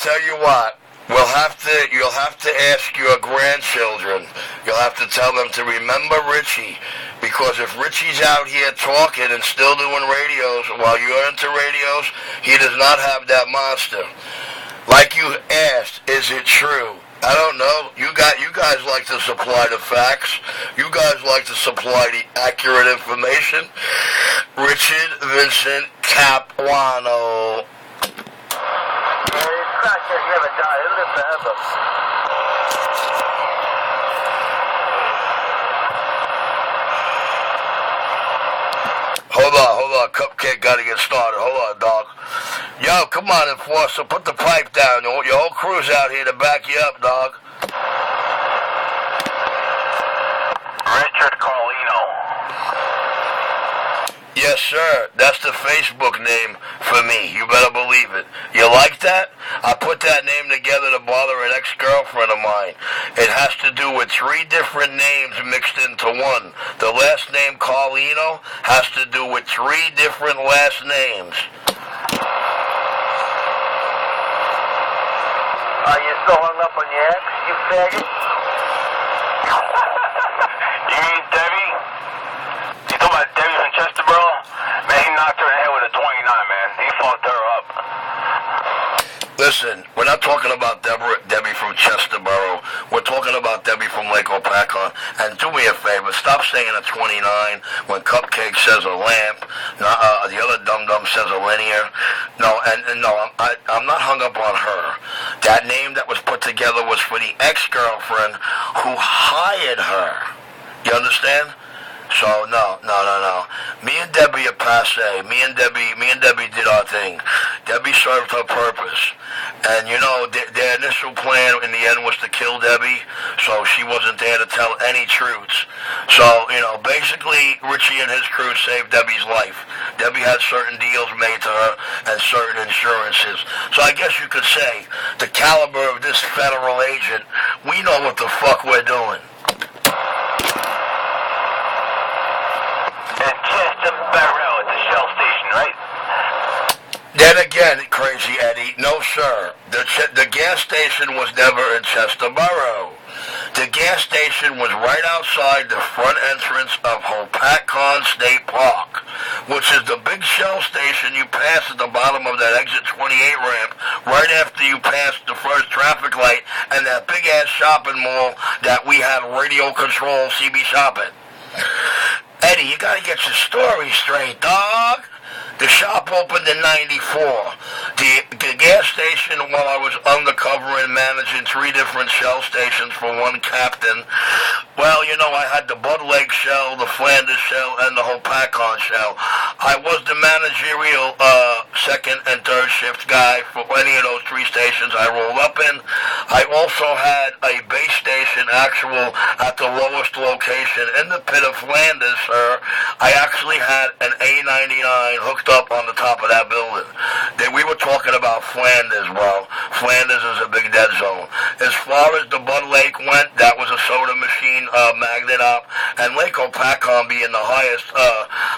tell you what. You'll have to ask your grandchildren. You'll have to tell them to remember Richie, because if Richie's out here talking and still doing radios while you're into radios, he does not have that monster. Like you asked, is it true? I don't know. You guys like to supply the facts. You guys like to supply the accurate information. Richard Vincent Capuano. It's not just never die. It'll live forever. Hold on. Cupcake got to get started. Hold on, dog. Yo, come on, Enforcer. Put the pipe down. Your whole crew's out here to back you up, dog. Richard Carlino. Yes, sir. That's the Facebook name for me. You better believe it. You like that? I put that name together to bother an ex-girlfriend of mine. It has to do with 3 different names mixed into one. The last name, Carlino, has to do with 3 different last names. Are you still hung up on your ex, you faggot? You mean Debbie? You talking about Debbie from Chesterboro? Man, he knocked her in the head with a 29, man. He fucked her up. Listen, we're not talking about Debbie from Chesterboro. We're talking about Debbie from Lake Opakon. And do me a favor, stop saying a 29 when Cupcake says a lamp. The other dum-dum says a linear. No, I'm not hung up on her. That name that was put together was for the ex-girlfriend who hired her. You understand? So no. Me and Debbie are passe. Me and Debbie did our thing. Debbie served her purpose. And you know, their initial plan in the end was to kill Debbie, so she wasn't there to tell any truths. So, you know, basically Richie and his crew saved Debbie's life. Debbie had certain deals made to her and certain insurances. So I guess you could say the caliber of this federal agent, we know what the fuck we're doing. And Chesterboro at the Shell station, right? Then again, Crazy Eddie, no sir. The gas station was never in Chesterboro. The gas station was right outside the front entrance of Hopatcon State Park, which is the big Shell station you pass at the bottom of that exit 28 ramp, right after you pass the first traffic light and that big-ass shopping mall that we had radio control CB shopping. Eddie, you gotta get your story straight, dog. The shop opened in '94. The gas station, while I was undercover and managing 3 different Shell stations for one captain, well, you know, I had the Bud Lake Shell, the Flanders Shell, and the Hopatcon Shell. I was the managerial second and third shift guy for any of those 3 stations I rolled up in. I also had a base station actual at the lowest location in the pit of Flanders, sir. I actually had an A99 hooked up on the top of that building. We were talking about Flanders, bro. Flanders is a big dead zone. As far as the Bud Lake went, that was a soda machine magnet up, and Lake Opakon being the highest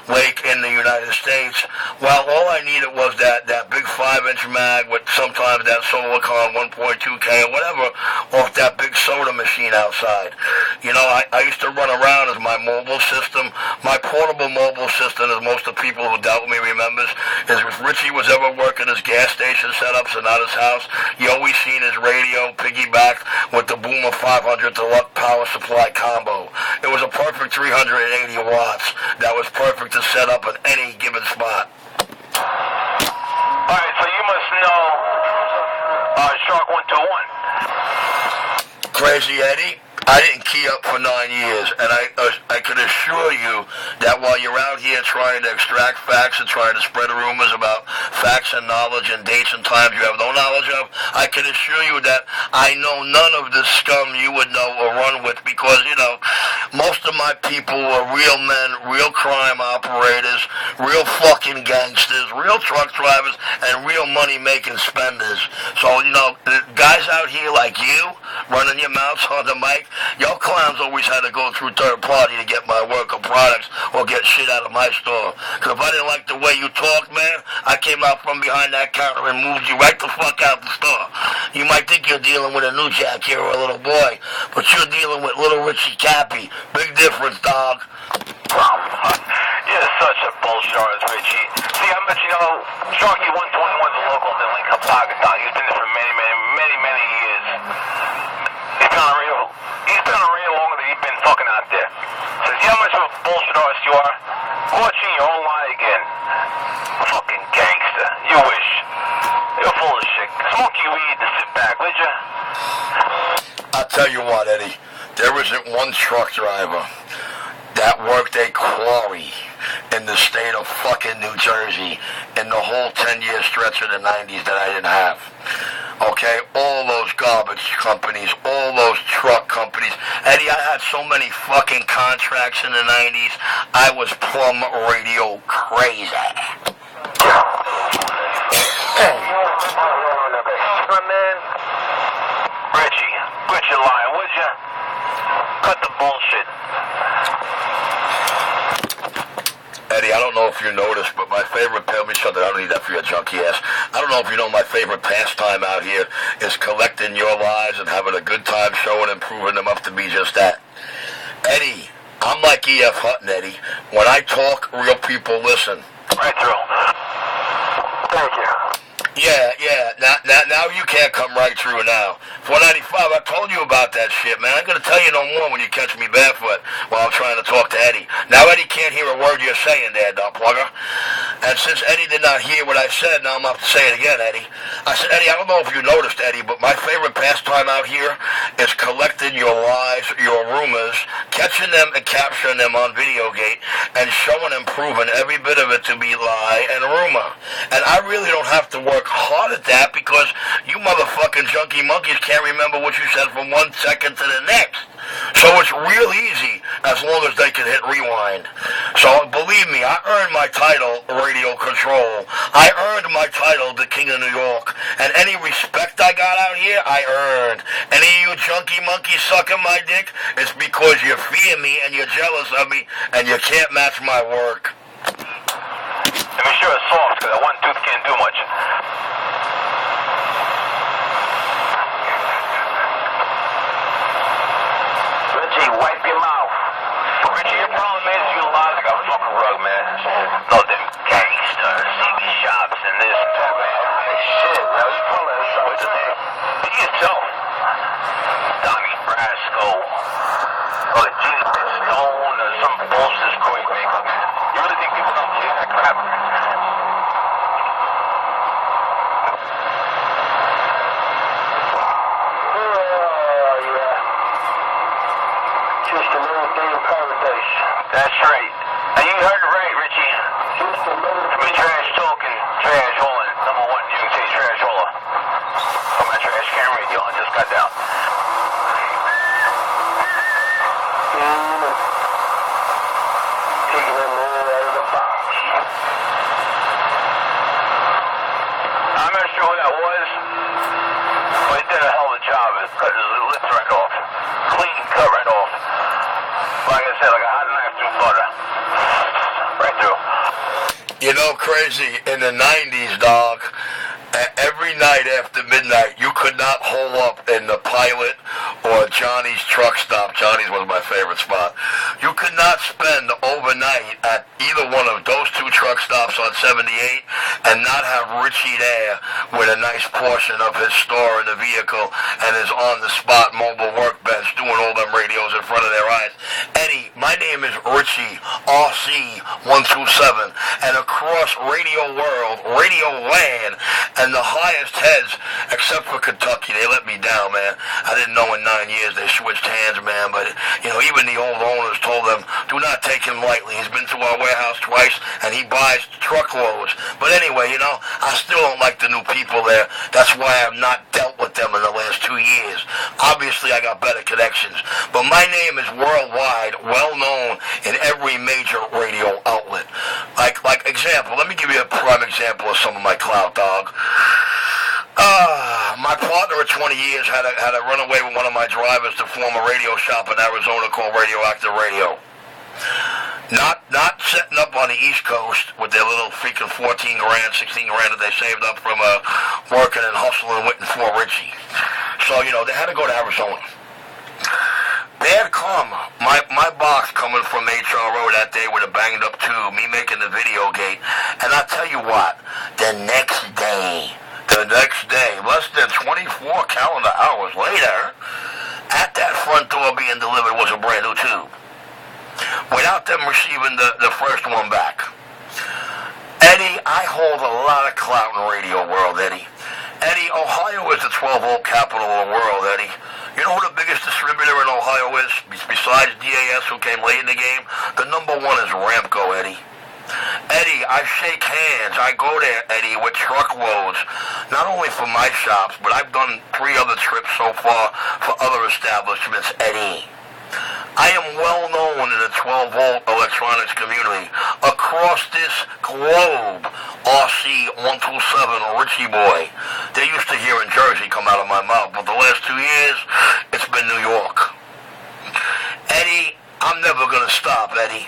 lake in the United States, well, all I needed was that big 5-inch mag with sometimes that Solicon 1.2K or whatever off that big soda machine outside. You know, I used to run around as my mobile system. My portable mobile system, as most of the people who dealt with me remembers, is if Richie was ever working his gas station setups and not his house, you always seen his radio piggyback with the Boomer 500 Deluxe power supply combo. It was a perfect 380 watts that was perfect to set up at any given spot. Alright, so you must know Shark 121. Crazy Eddie, I didn't key up for 9 years, and I can assure you that while you're out here trying to extract facts and trying to spread rumors about facts and knowledge and dates and times you have no knowledge of, I can assure you that I know none of the scum you would know or run with, because, you know, most of my people were real men, real crime operators, real fucking gangsters, real truck drivers, and real money-making spenders. So, you know, guys out here like you, running your mouths on the mic, Y'all clowns always had to go through third party to get my work or products or get shit out of my store. Because if I didn't like the way you talked, man, I came out from behind that counter and moved you right the fuck out the store. You might think you're dealing with a new Jack here or a little boy, but you're dealing with little Richie Cappy. Big difference, dog. You're such a bullshit artist, Richie. See, I bet you know, Sharky 121 is a local in Lincoln, Pakistan. He's been there for many years. He's been on the radio longer than you've been fucking out there. So see how much of a bullshit artist you are? Caught you in your own lie again. Fucking gangster. You wish. You're full of shit. Smoke your weed and sit back, would you? I'll tell you what, Eddie. There isn't one truck driver that worked a quarry in the state of fucking New Jersey in the whole 10-year stretch of the 90s that I didn't have. Okay, all those garbage companies, all those truck companies. Eddie, I had so many fucking contracts in the 90s, I was plumb radio crazy. Richie, quit your lying, would you? Cut the bullshit. Eddie, I don't know if you noticed, but my favorite, let me shut that, I don't need that for your junkie ass. I don't know if you know my favorite pastime out here is collecting your lies and having a good time showing and proving them up to be just that. Eddie, I'm like E.F. Hutton, Eddie. When I talk, real people listen. Right through. Thank you. Yeah. Now you can't come right through now. 495, I told you about that shit, man. I'm going to tell you no more when you catch me barefoot while I'm trying to talk to Eddie. Now Eddie can't hear a word you're saying there, dog plugger. And since Eddie did not hear what I said, now I'm going to have to say it again, Eddie. I said, Eddie, I don't know if you noticed, Eddie, but my favorite pastime out here is collecting your lies, your rumors, catching them and capturing them on Videogate, and showing and proving every bit of it to be lie and rumor. And I really don't have to work hard at that because you motherfucking junkie monkeys can't remember what you said from 1 second to the next. So it's real easy as long as they can hit rewind. So believe me, I earned my title, Radio Control. I earned my title, the King of New York. And any respect I got out here, I earned. Any of you junkie monkeys sucking my dick, it's because you fear me and you're jealous of me and you can't match my work. Let me sure it's soft, because that one tooth can't do much. Richie, wipe your mouth. Richie, your problem is you lie like a fucking rug, man. No, them gangsters, CB shops, and this and that, man. Shit, that was full of this. What's the name? Be yourself. Donnie Brasco. Or Jesus Stone, or some bullshit Corey Baker, man. You really think people don't believe that crap? That's right. And you heard it right, Richie. To be trash talking, trash hauling. Number one, you can say trash hauler. From my trash can radio, I just got down. Taking them all out of the box. I'm not sure who that was, but he did a hell of a job of cutting his lips right off. Clean cut right off. Like I said, like a hot knife through butter. Right through. You know, crazy, in the 90s, dog, every night after midnight, you could not hole up in the Pilot or Johnny's truck stop. Johnny's was my favorite spot. You could not spend overnight at either one of those two truck stops on 78 and not have Richie there with a nice portion of his store in the vehicle and his on-the-spot mobile workbench doing all them radios in front of their eyes. Eddie, my name is Richie, RC127, and across Radio World, Radio Land, and the highest heads, except for Kentucky, they let me down, man. I didn't know in 9 years they switched hands, man, but, you know, even the old owners told them, do not take him lightly. He's been to our warehouse twice, and he buys truckloads. But anyway, you know, I still don't like the new people there. That's why I've not dealt with them in the last 2 years. Obviously, I got better connections. But my name is worldwide, well known in every major radio outlet. Like example, let me give you a prime example of some of my clout, dog. My partner of 20 years had a runaway with one of my drivers to form a radio shop in Arizona called Radioactive Radio. Not setting up on the East Coast with their little freaking 14 grand, 16 grand that they saved up from working and hustling with in Fort Ritchie. So, they had to go to Arizona. Bad karma. My box coming from HRO that day with a banged up tube, me making the video gate. And I tell you what, the next day, less than 24 calendar hours later, at that front door being delivered was a brand new tube. Without them receiving the first one back. Eddie, I hold a lot of clout in radio world, Eddie. Eddie, Ohio is the 12-volt capital of the world, Eddie. You know who the biggest distributor in Ohio is? Besides DAS, who came late in the game? The number one is Ramco, Eddie. Eddie, I shake hands. I go there, Eddie, with truckloads. Not only for my shops, but I've done 3 other trips so far for other establishments, Eddie. I am well known in the 12-volt electronics community. Across this globe, RC127, Richie Boy. They used to hear in Jersey come out of my mouth, but the last 2 years, it's been New York. Eddie, I'm never going to stop, Eddie.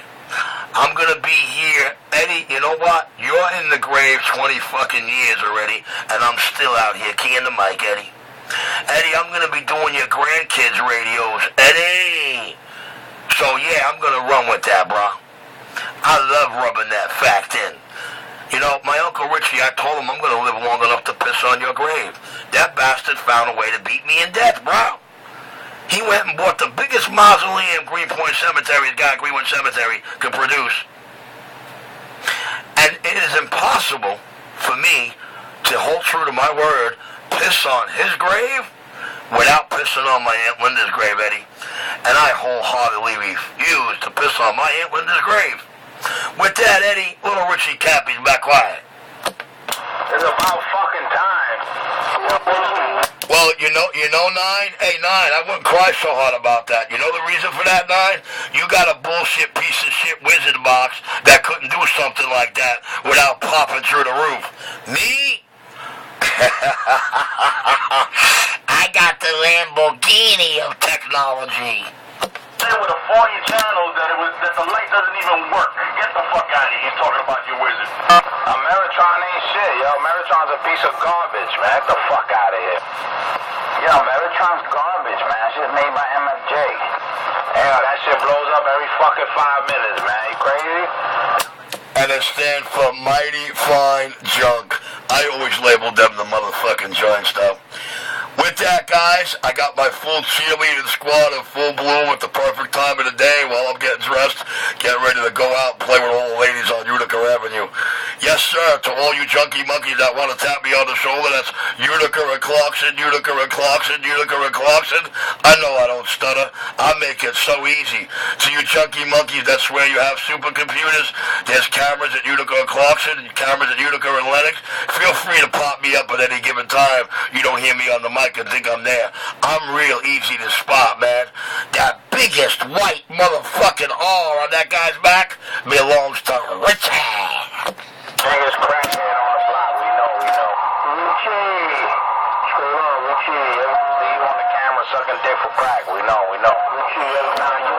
I'm going to be here. Eddie, you know what? You're in the grave 20 fucking years already, and I'm still out here keying the mic, Eddie. Eddie, I'm going to be doing your grandkids' radios. Eddie! So, yeah, I'm going to run with that, bro. I love rubbing that fact in. My Uncle Richie, I told him I'm going to live long enough to piss on your grave. That bastard found a way to beat me in death, bro. He went and bought the biggest mausoleum Greenpoint Cemetery could produce. And it is impossible for me to hold true to my word, piss on his grave without pissing on my Aunt Linda's grave, Eddie. And I wholeheartedly refuse to piss on my Aunt Linda's grave. With that, Eddie, little Richie Cappy's back quiet. It's about fucking time. Well, you know, Nine? Hey, Nine, I wouldn't cry so hard about that. You know the reason for that, Nine? You got a bullshit piece of shit wizard box that couldn't do something like that without popping through the roof. Me? I got the Lamborghini of technology. With a 40 channels that the light doesn't even work. Get the fuck out of here. You're talking about your wizard. Meritron ain't shit, yo. Meritron's a piece of garbage, man. Get the fuck out of here. Yo, Meritron's garbage, man. Shit's made by MFJ. Yo, that shit blows up every fucking 5 minutes, man. You crazy? And it stands for Mighty Fine Junk. I always labeled them the motherfucking joint stuff. With that, guys, I got my full cheerleading squad in full bloom at the perfect time of the day while I'm getting dressed, getting ready to go out and play with all the ladies on Utica Avenue. Yes, sir, to all you junkie monkeys that want to tap me on the shoulder, that's Utica and Clarkson, Utica and Clarkson, Utica and Clarkson. I know I don't stutter. I make it so easy. To you junkie monkeys that swear you have supercomputers, there's cameras at Utica and Clarkson and cameras at Utica and Lennox. Feel free to pop me up at any given time. You don't hear me on the mic and think I'm there. I'm real easy to spot, man. That biggest white motherfucking R on that guy's back belongs to Richard. Biggest crackhead on the block. We know. Richie. Straight on, Richie. See you on the camera sucking dick for crack. We know. Richie, every time you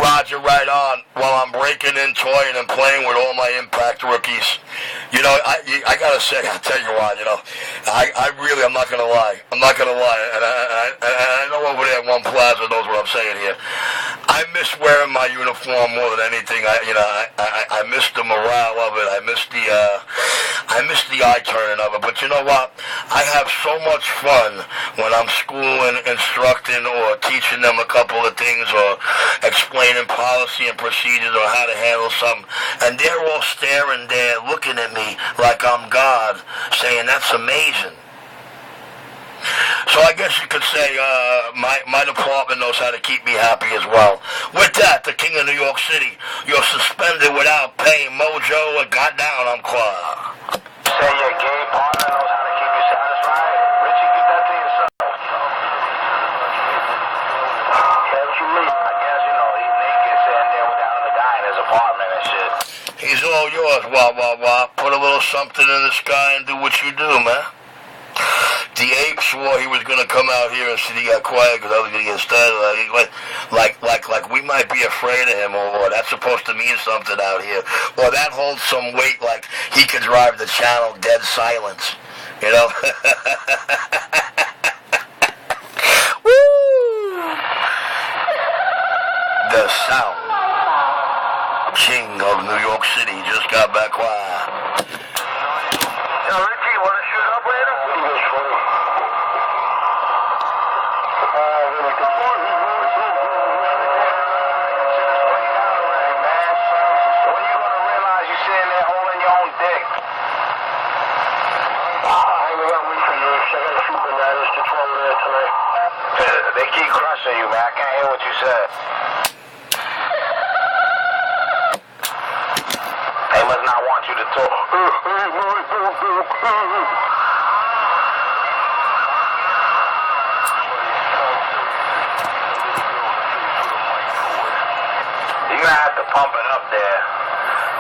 Roger, right on. While I'm breaking in, toying, and playing with all my Impact rookies. I gotta say, I'll tell you why, I'm not gonna lie. And I know over there at One Plaza knows what I'm saying here. I miss wearing my uniform more than anything. I miss the morale of it. I miss the eye turning of it. But you know what? I have so much fun when I'm schooling, instructing, or teaching them a couple of things, or explaining policy and procedures, or how to handle something. And they're all staring there, looking at me like I'm God, saying that's amazing. So I guess you could say my department knows how to keep me happy as well. With that, the King of New York City, you're suspended without pay, Mojo, and got down, I'm Clark. say your gay partner knows how to keep you satisfied? Richie, keep that to yourself. What you mean? I guess, he's naked sitting there without a guy in his apartment and shit. He's all yours, wah, wah, wah. Put a little something in the sky and do what you do, man. The ape swore he was going to come out here and said he got quiet because I was going to get started. Like we might be afraid of him, or that's supposed to mean something out here, or that holds some weight. Like he could drive the channel dead silence, you know. Woo! The Sound King of New York City just got back quiet. Yo, Richie, want to shoot up later? They keep crushing you, man. I can't hear what you said. They must not want you to talk. You're gonna have to pump it up there.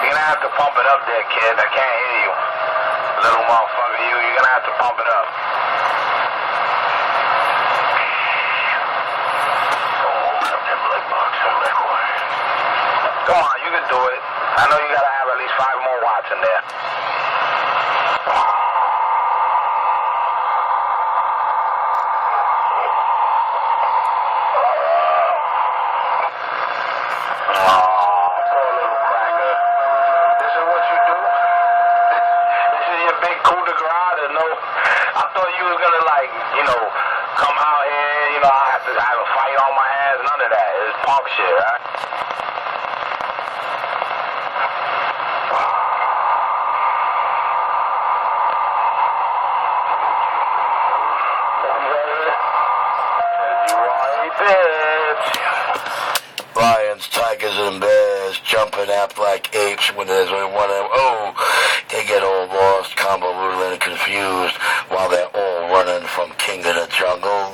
You're gonna have to pump it up there, kid. I can't hear you. Little motherfucker, you're gonna have to pump it up. Come on, you can do it. I know you gotta have at least 5 more watts in there. Shit, right? Lions, tigers, and bears jumping up like apes when there's only one of them. Oh, they get all lost, convoluted, and confused while they're all running from King of the Jungle.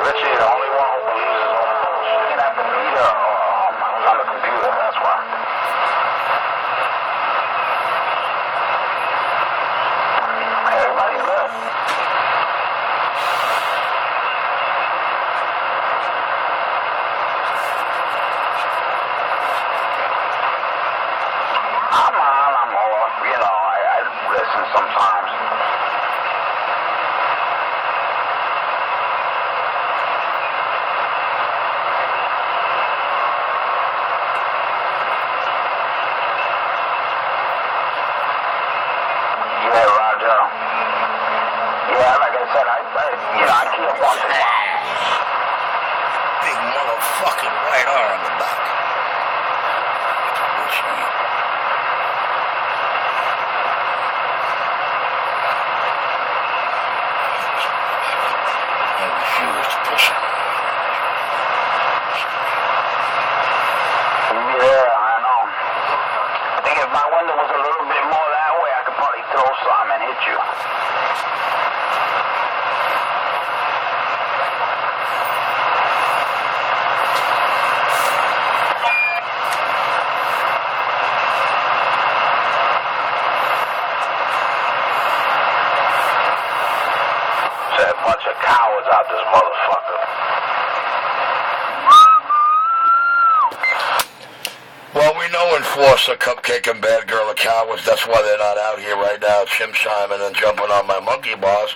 Richie, the only one who believes his own bullshit. You can have the meter on the computer, that's why. Everybody's good. I'm off, you know, I listen sometimes. Big motherfucking right arm on the back. I refuse to push it. Yeah, I know. I think if my window was a little bit more that way, I could probably throw something and hit you. A bunch of cowards out this motherfucker. Well, we know Enforcer, Cupcake, and Bad Girl are cowards. That's why they're not out here right now chimp-chiming and jumping on my monkey bars.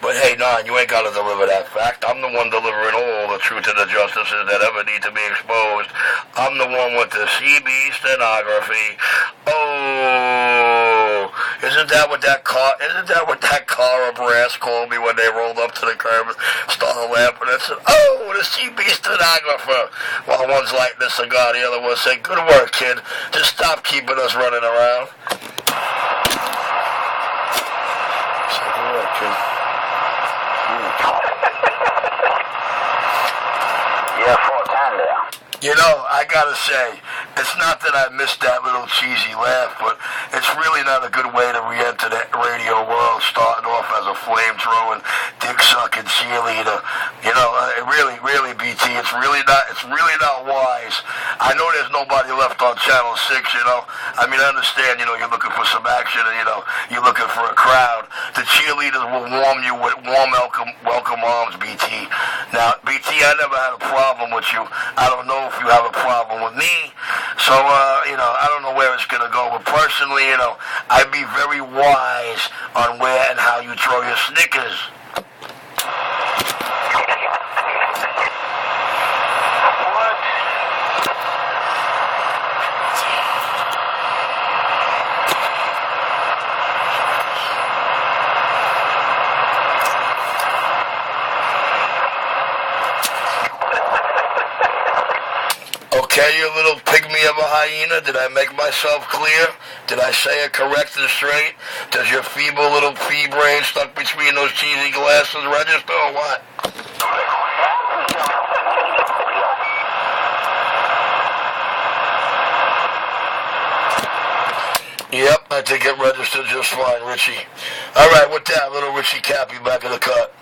But hey, Nan, you ain't got to deliver that fact. I'm the one delivering all the truth and the justices that ever need to be exposed. I'm the one with the CB stenography. Oh, isn't that what that car of brass called me when they rolled up to the curb and started laughing and said, oh, the CB stenographer. While one's lighting a cigar, the other one said, good work, kid. Just stop keeping us running around. So good work, kid. Yeah, 410 there. You know, I gotta say, it's not that I missed that little cheesy laugh, but it's really not a good way to re-enter the radio world, starting off as a flame-throwing, dick-sucking cheerleader. You know, really, BT, it's really not wise. I know there's nobody left on Channel 6, you know. I mean, I understand, you know, you're looking for some action and, you know, you're looking for a crowd. The cheerleaders will warm you with warm welcome arms, BT. Now, BT, I never had a problem with you. I don't know if you have a problem with me. So, you know, I don't know where it's going to go. But personally, you know, I'd be very wise on where and how you throw your Snickers. Okay, you little pygmy of a hyena, did I make myself clear? Did I say it correct and straight? Does your feeble little pea brain stuck between those cheesy glasses register or what? Yep, I think it registered just fine, Richie. All right, with that, little Richie Cappy back in the cut.